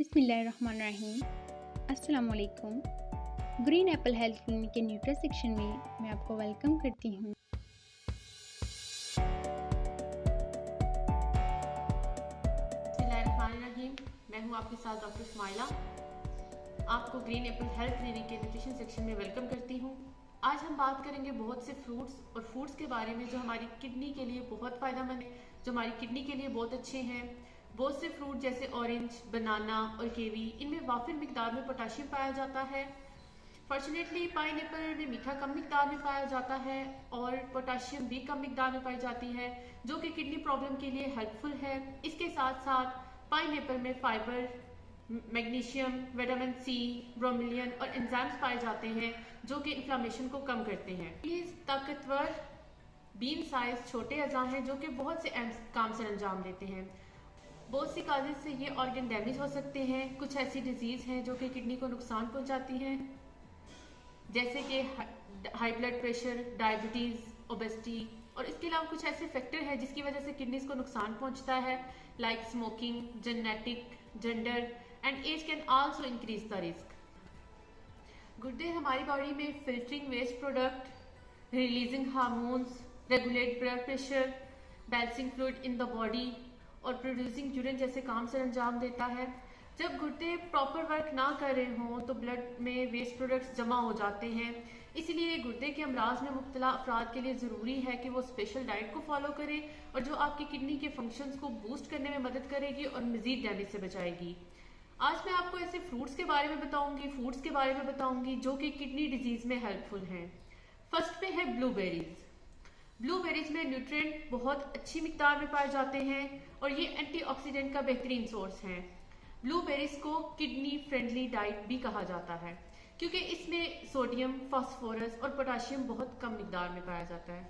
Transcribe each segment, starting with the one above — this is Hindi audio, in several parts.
बिस्मिल्लाहिर्रहमानिर्रहीम। अस्सलाम वालेकुम। ग्रीन एप्पल हेल्थ क्लिनिक के न्यूट्री सेक्शन में मैं आपको वेलकम करती हूँ। बिस्मिल्लाहिर्रहमानिर्रहीम। मैं हूँ आपके साथ डॉक्टर इस्माइला। आपको ग्रीन एप्पल हेल्थ क्लिनिक के न्यूट्रिशन सेक्शन में वेलकम करती हूँ। आज हम बात करेंगे बहुत से फ्रूट्स और फूड्स के बारे में जो हमारी किडनी के लिए बहुत फ़ायदेमंद है, जो हमारी किडनी के लिए बहुत अच्छे हैं। बहुत से फ्रूट जैसे ऑरेंज, बनाना और कीवी, इनमें वाफिर मिकदार में पोटाशियम पाया जाता है। फॉर्चुनेटली पाइनएप्पल में मीठा कम मिकदार में पाया जाता है और पोटाशियम भी कम मिकदार में पाई जाती है, जो कि किडनी प्रॉब्लम के लिए हेल्पफुल है। इसके साथ साथ पाइनएप्पल में फाइबर, मैग्नीशियम, विटामिन सी, ब्रोमीलियन और एंजाइम्स पाए जाते हैं जो कि इन्फ्लामेशन को कम करते हैं। ये ताकतवर बीन साइज छोटे अज़ा हैं जो कि बहुत से काम से अंजाम देते हैं। बहुत सी काजेज से ये ऑर्गन डैमेज हो सकते हैं। कुछ ऐसी डिजीज हैं जो कि किडनी को नुकसान पहुंचाती हैं, जैसे कि high blood pressure, diabetes, obesity, और इसके अलावा कुछ ऐसे फैक्टर हैं जिसकी वजह से किडनीज को नुकसान पहुंचता है, like smoking, genetic, gender and age can also increase the risk. गुर्दे हमारी बॉडी में filtering waste product, releasing hormones, regulate blood pressure, balancing fluid in the body और प्रोड्यूसिंग यूरिन जैसे काम से अंजाम देता है। जब गुर्दे प्रॉपर वर्क ना कर रहे हों तो ब्लड में वेस्ट प्रोडक्ट्स जमा हो जाते हैं। इसीलिए गुर्दे के अमराज में मुब्तला अफराद के लिए ज़रूरी है कि वो स्पेशल डाइट को फॉलो करें और जो आपकी किडनी के फंक्शंस को बूस्ट करने में मदद करेगी और मजीद डैमेज से बचाएगी। आज मैं आपको ऐसे फ्रूट्स के बारे में बताऊंगी, फूड्स के बारे में बताऊंगी जो कि किडनी डिजीज में हेल्पफुल हैं। फर्स्ट पे है ब्लूबेरीज। ब्लूबेरीज में न्यूट्रिएंट बहुत अच्छी मिकदार में पाए जाते हैं और ये एंटीऑक्सीडेंट का बेहतरीन सोर्स है। ब्लूबेरीज को किडनी फ्रेंडली डाइट भी कहा जाता है क्योंकि इसमें सोडियम, फास्फोरस और पोटाशियम बहुत कम मिकदार में पाया जाता है।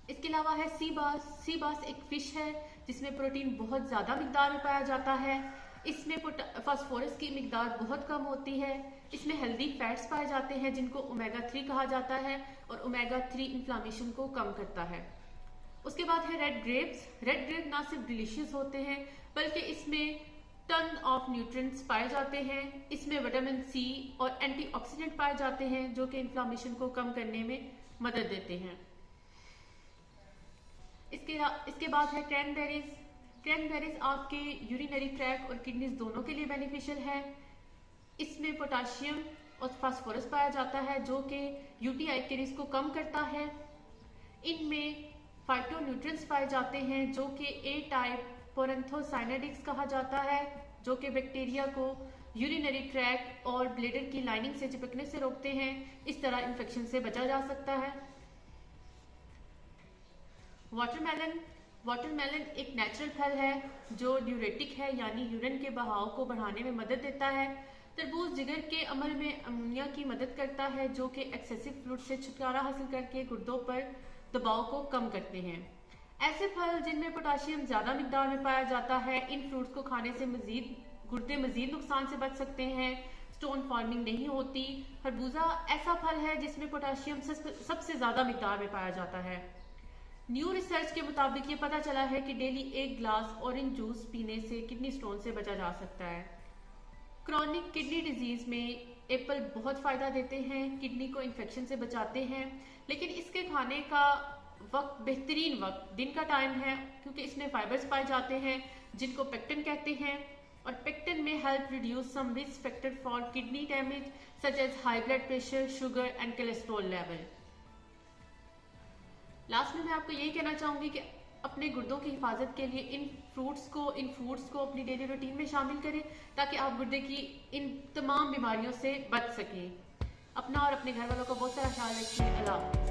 इसके अलावा है सी बास। सी बास एक फिश है जिसमें प्रोटीन बहुत ज्यादा मिकदार में पाया जाता है। इसमें फास्फोरस की मिकदार बहुत कम होती है। इसमें हेल्दी फैट्स पाए जाते हैं जिनको ओमेगा 3 कहा जाता है और ओमेगा 3 इन्फ्लामेशन को कम करता है। उसके बाद है रेड ग्रेप्स। रेड ग्रेप ना सिर्फ डिलीशियस होते हैं बल्कि इसमें टन ऑफ न्यूट्रिएंट्स पाए जाते हैं। इसमें विटामिन सी और एंटीऑक्सीडेंट पाए जाते हैं जो कि इन्फ्लामेशन को कम करने में मदद देते हैं। इसके बाद है क्रैनबेरीज। क्रैनबेरीज आपके यूरिनरी ट्रैक और किडनीज दोनों के लिए बेनिफिशियल है। इसमें पोटाशियम और फास्फोरस पाया जाता है जो कि यूटीआई के रिस्क को कम करता है। इनमें फाइटोन्यूट्रिएंट्स पाए जाते हैं जो कि ए टाइप पोरेंथोसाइनेडिक्स कहा जाता है, जो कि बैक्टीरिया को यूरिनरी ट्रैक और ब्लैडर की लाइनिंग से चिपकने से रोकते हैं। इस तरह इन्फेक्शन से बचा जा सकता है। वाटरमेलन। वाटरमेलन एक नेचुरल फल है जो ड्यूरेटिक है, यानी यूरिन के बहाव को बढ़ाने में मदद देता है। तरबूज जिगर के अमल में अमोनिया की मदद करता है जो कि एक्सेसिव फ्लूइड से छुटकारा हासिल करके गुर्दों पर दबाव को कम करते हैं। ऐसे फल जिनमें पोटाशियम ज्यादा मिकदार में पाया जाता है, इन फ्रूट्स को खाने से गुर्दे मजीद नुकसान से बच सकते हैं, स्टोन फॉर्मिंग नहीं होती। खरबूजा ऐसा फल है जिसमें पोटाशियम सबसे ज्यादा मिकदार में पाया जाता है। न्यू रिसर्च के मुताबिक ये पता चला है कि डेली 1 ग्लास ऑरेंज जूस पीने से किडनी स्टोन से बचा जा सकता है। क्रॉनिक किडनी डिजीज में एप्पल बहुत फायदा देते हैं, किडनी को इन्फेक्शन से बचाते हैं, लेकिन इसके खाने का वक्त, बेहतरीन वक्त दिन का टाइम है क्योंकि इसमें फाइबर्स पाए जाते हैं जिनको पेक्टिन कहते हैं और पेक्टिन में help reduce some risk factor for kidney damage such as high blood pressure, sugar and cholesterol level. Last में मैं आपको यही कहना चाहूंगी कि अपने गुर्दों की हिफाजत के लिए इन फूड्स को अपनी डेली रूटीन में शामिल करें ताकि आप गुर्दे की इन तमाम बीमारियों से बच सकें। अपना और अपने घर वालों का बहुत सारा ख्याल रखिए। अल्लाह हाफ़िज़।